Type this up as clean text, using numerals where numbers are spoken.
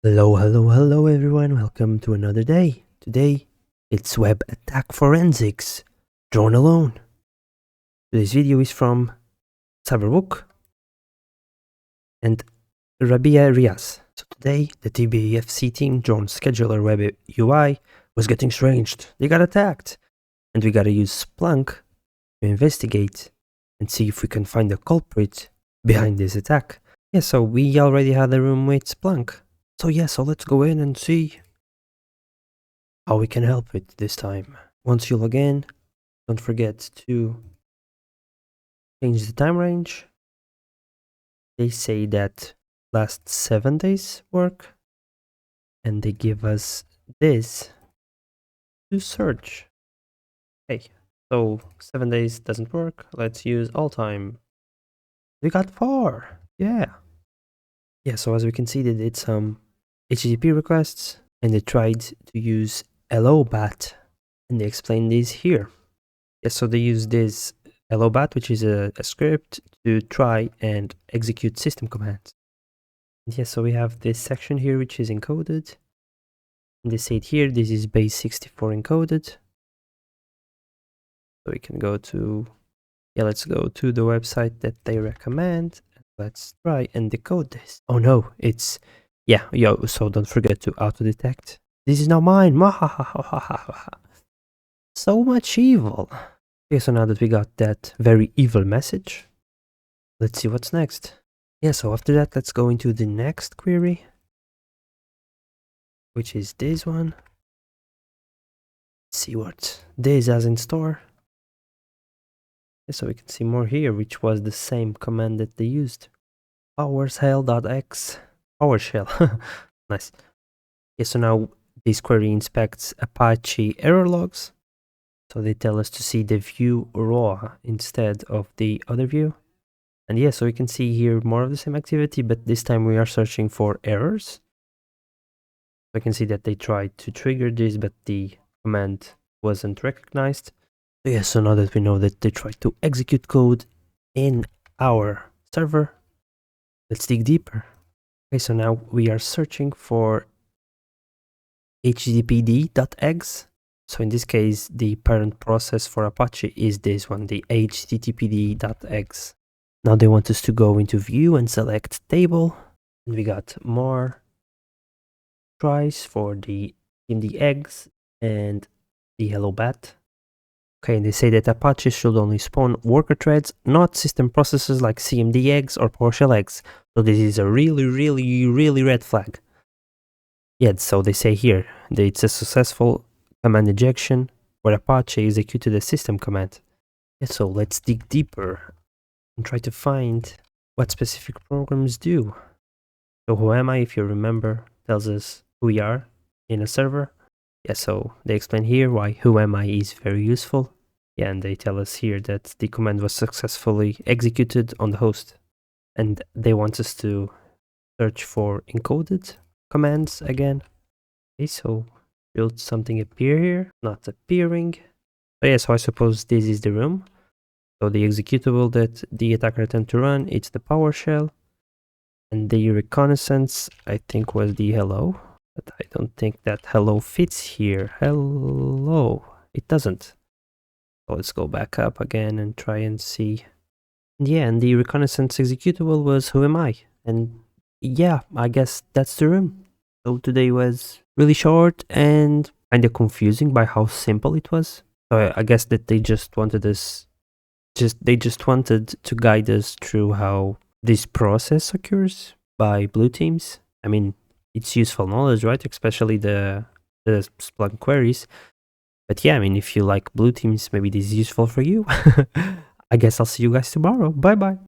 Hello everyone, welcome to another day. Today, it's web attack forensics, drawn alone. Today's video is from Cyberbook and Rabia Riaz. So today, the TBFC team drawn scheduler web UI was getting stranged. They got attacked, and we gotta use Splunk to investigate and see if we can find the culprit behind this attack. Yeah, so we already had a room with Splunk. So let's go in and see how we can help it this time. Once you log in, don't forget to change the time range. They say that last 7 days work, and they give us this to search. Okay, so 7 days doesn't work. Let's use all time. We got 4. Yeah, so as we can see, they did some HTTP requests, and they tried to use hello-bat, and they explain this here. Yeah, so they use this hello-bat, which is a script to try and execute system commands. And yeah, so we have this section here, which is encoded. And they say it here, this is base 64 encoded. So we can go to, let's go to the website that they recommend. Let's try and decode this. Oh no, it's, so don't forget to auto-detect. This is now mine. So much evil. Okay, so now that we got that very evil message, let's see what's next. Yeah, so after that, let's go into the next query, which is this one. Let's see what this has in store. Yeah, so we can see more here, which was the same command that they used. PowerShell.x, PowerShell. Nice. Yeah, so now this query inspects Apache error logs. So they tell us to see the view raw instead of the other view. And yeah, so we can see here more of the same activity, but this time we are searching for errors. We can see that they tried to trigger this, but the command wasn't recognized. So yeah, so now that we know that they tried to execute code in our server, let's dig deeper. Okay, so now we are searching for httpd.exe. So in this case, the parent process for Apache is this one, the httpd.exe. Now they want us to go into view and select table. And we got more tries for the eggs and the hello-bat. Okay, and they say that Apache should only spawn worker threads, not system processes like CMD eggs or PowerShell eggs. So this is a really red flag. Yeah, so they say here that it's a successful command injection where Apache executed a system command. Yeah, so let's dig deeper and try to find what specific programs do. So who am I, if you remember, tells us who we are in a server. Yeah, so they explain here why who am I is very useful. Yeah, and they tell us here that the command was successfully executed on the host. And they want us to search for encoded commands again. Okay, so build something appear here, not appearing. So yeah, so I suppose this is the room. So the executable that the attacker attempted to run, it's the PowerShell. And the reconnaissance, I think, was the hello. But I don't think that hello fits here. Hello. It doesn't. So let's go back up again and try and see. And yeah, and the reconnaissance executable was who am I? And yeah, I guess that's the room. So today was really short and kind of confusing by how simple it was. So I guess that they just wanted us, they just wanted to guide us through how this process occurs by blue teams. I mean, it's useful knowledge, right? Especially the Splunk queries. But yeah, I mean, if you like blue teams, maybe this is useful for you. I guess I'll see you guys tomorrow. Bye bye.